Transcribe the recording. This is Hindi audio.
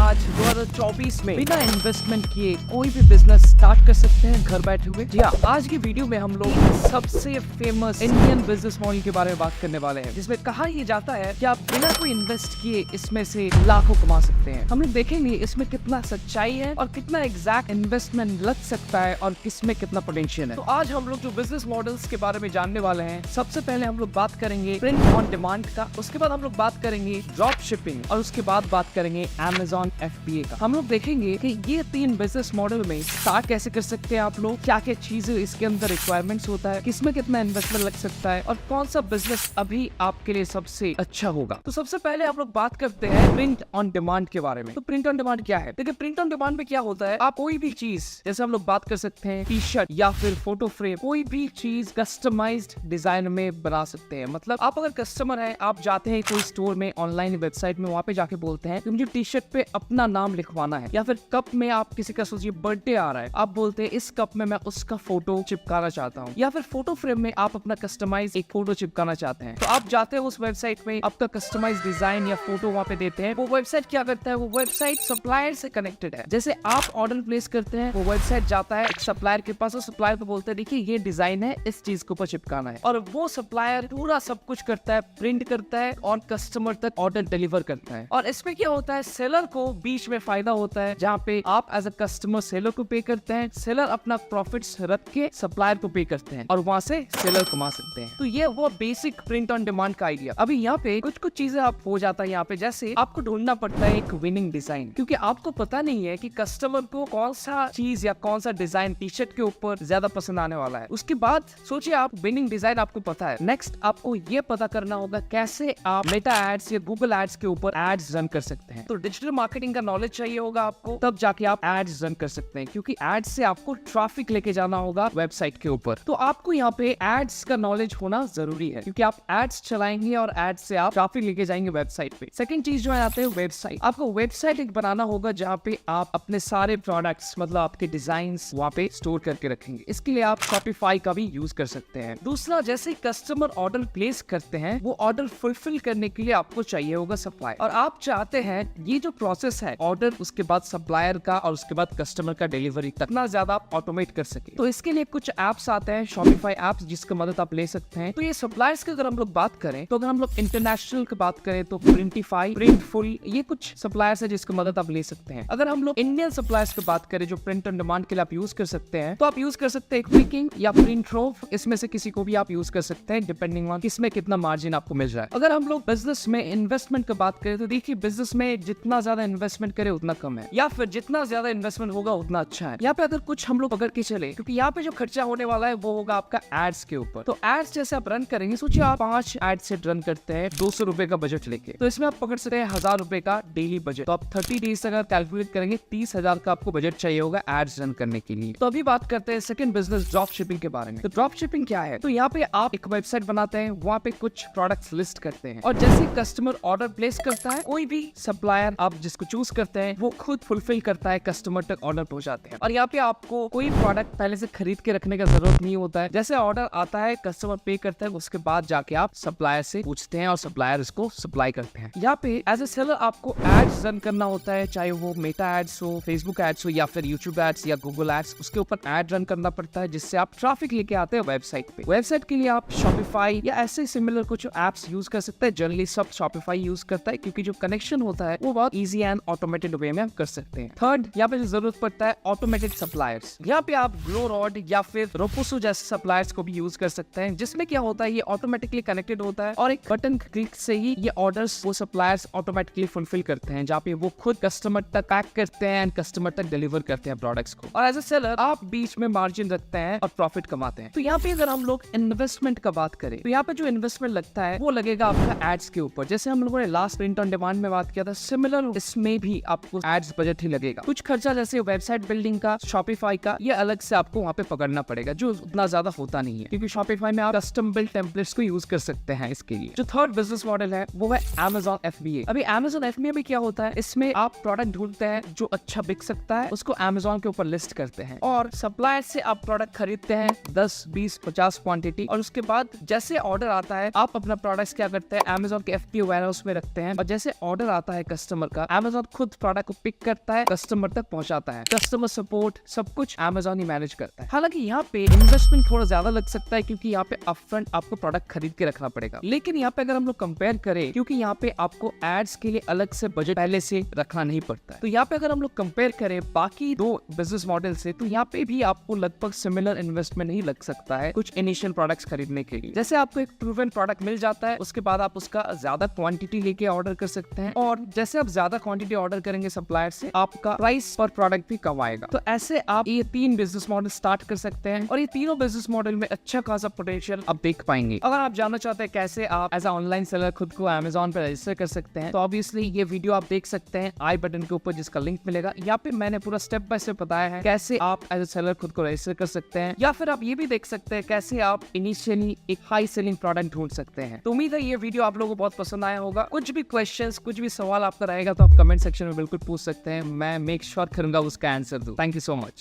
आज 2024 में बिना इन्वेस्टमेंट किए कोई भी बिजनेस स्टार्ट कर सकते हैं घर बैठे हुए। जी हाँ, आज की वीडियो में हम लोग सबसे फेमस इंडियन बिजनेस मॉडल के बारे में बात करने वाले हैं, जिसमें कहा यह जाता है कि आप बिना कोई इन्वेस्ट किए इसमें से लाखों कमा सकते हैं। हम लोग देखेंगे इसमें कितना सच्चाई है और कितना एग्जैक्ट इन्वेस्टमेंट लग सकता है और किसमें कितना पोटेंशियल है। तो आज हम लोग जो बिजनेस मॉडल्स के बारे में जानने वाले हैं, सबसे पहले हम लोग बात करेंगे प्रिंट ऑन डिमांड का, उसके बाद हम लोग बात करेंगे ड्रॉप शिपिंग और उसके बाद बात करेंगे Amazon FBA का। हम लोग देखेंगे कि ये तीन बिजनेस मॉडल में स्टार्ट कैसे कर सकते हैं आप लोग, क्या क्या चीजें इसके अंदर रिक्वायरमेंट्स होता है, किसमें कितना इन्वेस्टमेंट लग सकता है और कौन सा बिजनेस अभी आपके लिए सबसे अच्छा होगा। तो सबसे पहले आप लोग बात करते हैं प्रिंट ऑन डिमांड के बारे में। तो प्रिंट ऑन डिमांड क्या है? देखिए, प्रिंट ऑन डिमांड में क्या होता है, आप कोई भी चीज, जैसे हम लोग बात कर सकते हैं टी शर्ट या फिर फोटो फ्रेम, कोई भी चीज कस्टमाइज्ड डिजाइन में बना सकते हैं। मतलब आप अगर कस्टमर है, आप जाते हैं कोई स्टोर में, ऑनलाइन वेबसाइट में, वहाँ पे जाके बोलते हैं कि मुझे टी शर्ट पे अपना नाम लिखवाना है, या फिर कप में आप किसी का सोचिए बर्थडे आ रहा है, आप बोलते हैं इस कप में मैं उसका फोटो चिपकाना चाहता हूँ, या फिर फोटो फ्रेम में आप अपना कस्टमाइज एक फोटो चिपकाना चाहते हैं। तो आप जाते हैं उस वेबसाइट में, आपका कस्टमाइज डिजाइन या फोटो वहाँ पे देते हैं। वो वेबसाइट क्या करता है, वो वेबसाइट सप्लायर से कनेक्टेड है। जैसे आप ऑर्डर प्लेस करते हैं, वो वेबसाइट जाता है एक सप्लायर के पास और सप्लायर को बोलते हैं देखिए ये डिजाइन है, इस चीज के ऊपर चिपकाना है, और वो सप्लायर पूरा सब कुछ करता है, प्रिंट करता है और कस्टमर तक ऑर्डर डिलीवर करता है। और इसमें क्या होता है, सेलर को बीच में फायदा होता है, जहाँ पे आप एज अ कस्टमर सेलर को पे करते हैं, सेलर अपना प्रॉफिट्स रख के सप्लायर को पे करते हैं और वहाँ से सेलर कमा सकते हैं। तो ये वो बेसिक प्रिंट ऑन डिमांड का आइडिया। अभी यहाँ पे कुछ कुछ चीजें आप हो जाता है यहाँ पे, जैसे आपको ढूंढना पड़ता है एक विनिंग डिजाइन, क्योंकि आपको पता नहीं है कि कस्टमर को कौन सा चीज या कौन सा डिजाइन टी शर्ट के ऊपर ज्यादा पसंद आने वाला है। उसके बाद सोचिए आप विनिंग डिजाइन आपको पता है, नेक्स्ट आपको ये पता करना होगा कैसे आप मेटा एड्स या गूगल एड्स के ऊपर एड्स रन कर सकते हैं। तो डिजिटल मार्केटिंग का नॉलेज चाहिए होगा आपको, तब जाके आप एड्स रन कर सकते हैं, क्योंकि एड्स से आपको ट्रैफिक लेके जाना होगा वेबसाइट के ऊपर। तो आपको यहाँ पे एड्स का नॉलेज होना जरूरी है, क्योंकि आप एड्स चलाएंगे और एड्स से आप ट्रैफिक लेके जाएंगे वेबसाइट पे। सेकंड चीज जो है आते हैं वेबसाइट। आपको वेबसाइट एक बनाना होगा जहाँ पे आप अपने सारे प्रोडक्ट्स, मतलब आपके डिजाइन्स वहाँ पे स्टोर करके रखेंगे। इसके लिए आप शॉपिफाई का भी यूज कर सकते हैं। दूसरा, जैसे कस्टमर ऑर्डर प्लेस करते हैं, वो ऑर्डर फुलफिल करने के लिए आपको चाहिए होगा सप्लाई, और आप चाहते हैं ये जो प्रोसेस है ऑर्डर, उसके बाद सप्लायर का और उसके बाद कस्टमर का डिलीवरी तक ना ज्यादा आप ऑटोमेट कर सके। तो इसके लिए कुछ एप्स आते हैं, शॉपिफाई एप्स, जिसका मदद आप ले सकते हैं। तो ये सप्लायर्स की अगर हम लोग बात करें, तो अगर हम लोग इंटरनेशनल की बात करें तो प्रिंटिफाई, प्रिंटफुल, ये कुछ सप्लायर्स है जिसकी मदद आप ले सकते हैं। अगर हम लोग इंडियन सप्लायर्स की बात करें जो प्रिंट ऑन डिमांड के लिए आप यूज कर सकते हैं, तो आप यूज कर सकते हैं क्विकिंग या प्रिंट्रोव, इसमें से किसी को भी आप यूज कर सकते हैं डिपेंडिंग ऑन किसमें कितना मार्जिन आपको मिल रहा है। अगर हम लोग बिजनेस में इन्वेस्टमेंट की बात करें, तो देखिए बिजनेस में जितना ज्यादा इन्वेस्टमेंट करे उतना कम है, या फिर जितना ज्यादा इन्वेस्टमेंट होगा उतना अच्छा है। यहाँ पे अगर कुछ हम लोग पकड़ के चले, क्योंकि यहाँ पे जो खर्चा होने वाला है वो होगा आपका एड्स के ऊपर। तो एड्स जैसे आप रन करेंगे, सोचिए आप 5 एड सेट रन करते हैं 200 रुपए का बजट लेके, तो इसमें आप पकड़ सकते हैं 1000 रुपए का डेली बजट। तो आप 30 डेज अगर कैलकुलेट करेंगे 30,000 का आपको बजट चाहिए होगा एड्स रन करने के लिए। तो अभी बात करते हैं सेकंड बिजनेस, ड्रॉप शिपिंग के बारे में। तो ड्रॉप शिपिंग क्या है? तो यहाँ पे आप एक वेबसाइट बनाते हैं, वहाँ पे कुछ प्रोडक्ट्स लिस्ट करते हैं, और जैसे कस्टमर ऑर्डर प्लेस करता है, कोई भी सप्लायर आप जिसको चूज करते हैं वो खुद फुलफिल करता है, कस्टमर तक ऑर्डर पहुंचाते हैं। और यहाँ पे आपको कोई प्रोडक्ट पहले से खरीद के रखने का जरूरत नहीं होता है। जैसे ऑर्डर आता है, कस्टमर पे करता है, उसके बाद जाके आप सप्लायर से पूछते हैं और सप्लायर इसको सप्लाई करते हैं। यहाँ पे एज ए सेलर आपको एड्स रन करना होता है, चाहे वो मेटा एड्स हो, फेसबुक एड्स हो, या फिर यूट्यूब एड्स या गूगल एड्स, उसके ऊपर एड रन करना पड़ता है, जिससे आप ट्रैफिक लेके आते हैं वेबसाइट पे। वेबसाइट के लिए आप शॉपिफाई या ऐसे सिमिलर कुछ एप्स यूज कर सकते हैं। जनरली सब शॉपिफाई यूज करता है, क्योंकि जो कनेक्शन होता है वो बहुत इजी एंड ऑटोमेटेड वे में आप कर सकते हैं। थर्ड, यहाँ पे जो जरूरत पड़ता है ऑटोमेटेड सप्लायर्स। यहाँ पे आप ग्लो रॉड या फिर रोपोसो जैसे सप्लायर्स को भी यूज कर सकते हैं, जिसमें क्या होता है ये ऑटोमेटिकली कनेक्टेड होता है, और एक बटन क्लिक से ही ये ऑर्डर्स वो सप्लायर्स ऑटोमेटिकली फुलफिल करते हैं, जहाँ पे वो खुद कस्टमर तक पैक करते हैं एंड कस्टमर तक डिलीवर करते हैं प्रोडक्ट्स को। और एज ए सेलर आप बीच में मार्जिन रखते हैं और प्रॉफिट कमाते हैं। तो यहाँ पे अगर हम लोग इन्वेस्टमेंट का बात करें, तो यहाँ पे जो इन्वेस्टमेंट लगता है वो लगेगा आपका एड्स के ऊपर। जैसे हम लोगों ने लास्ट प्रिंट ऑन डिमांड में बात किया था, सिमिलर इसमें भी आपको एड्स बजट ही लगेगा। कुछ खर्चा जैसे वेबसाइट बिल्डिंग का, शॉपिफाई का, ये अलग से आपको वहाँ पे पकड़ना पड़ेगा, जो उतना ज्यादा होता नहीं है, क्योंकि शॉपिफाई में आप कस्टम बिल्ड टेम्पलेट्स को यूज कर सकते हैं इसके लिए। जो थर्ड बिजनेस मॉडल है वो है Amazon FBA। अभी Amazon FBA में क्या होता है, इसमें आप प्रोडक्ट ढूंढते हैं जो अच्छा बिक सकता है, उसको Amazon के ऊपर लिस्ट करते हैं, और सप्लायर से आप प्रोडक्ट खरीदते हैं 10, 20, 50 क्वांटिटी, और उसके बाद जैसे ऑर्डर आता है आप अपना प्रोडक्ट क्या करते हैं Amazon के FBA वेयरहाउस में रखते हैं, और जैसे ऑर्डर आता है कस्टमर का, Amazon Amazon खुद प्रोडक्ट को पिक करता है, कस्टमर तक पहुंचाता है, कस्टमर सपोर्ट सब कुछ Amazon ही मैनेज करता है। हालांकि यहाँ पे इन्वेस्टमेंट थोड़ा ज्यादा लग सकता है क्योंकि यहाँ पे अपफ्रंट आपको प्रोडक्ट खरीद के रखना पड़ेगा, लेकिन यहाँ पे अगर हम लोग कंपेयर करें, क्योंकि यहाँ पे आपको एड्स के लिए अलग से बजट पहले से रखना नहीं पड़ता है, तो यहाँ पे अगर हम लोग कंपेयर करें बाकी दो बिजनेस मॉडल से, तो यहाँ पे भी आपको लगभग सिमिलर इन्वेस्टमेंट ही लग सकता है कुछ इनिशियल प्रोडक्ट्स खरीदने के लिए। जैसे आपको एक प्रूवन प्रोडक्ट मिल जाता है, उसके बाद आप उसका ज्यादा क्वांटिटी लेके ऑर्डर कर सकते हैं, और जैसे आप ज्यादा क्वांटिटी ऑर्डर करेंगे सप्लायर से, आपका प्राइस पर प्रोडक्ट भी कम आएगा। तो ऐसे आप ये 3 बिजनेस मॉडल स्टार्ट कर सकते हैं, और ये तीनों बिजनेस मॉडल में अच्छा खासा पोटेंशियल आप देख पाएंगे। अगर आप जानना चाहते हैं कैसे आप एज अ ऑनलाइन सेलर खुद को Amazon पे रजिस्टर कर सकते हैं, तो ऑब्वियसली ये वीडियो आप देख सकते हैं आई बटन के ऊपर, जिसका लिंक मिलेगा। यहाँ पे मैंने पूरा स्टेप बाय स्टेप बताया है कैसे आप एज अ सेलर खुद को रजिस्टर कर सकते हैं, या फिर आप ये भी देख सकते हैं कैसे आप इनिशियली एक हाई सेलिंग प्रोडक्ट ढूंढ सकते हैं। तो उम्मीद है ये वीडियो आप लोगों को बहुत पसंद आया होगा। कुछ भी क्वेश्चंस, कुछ भी सवाल आपका रहेगा तो आप कमेंट सेक्शन में बिल्कुल पूछ सकते हैं, मैं मेक श्योर करूंगा उसका आंसर दूं। Thank you so much.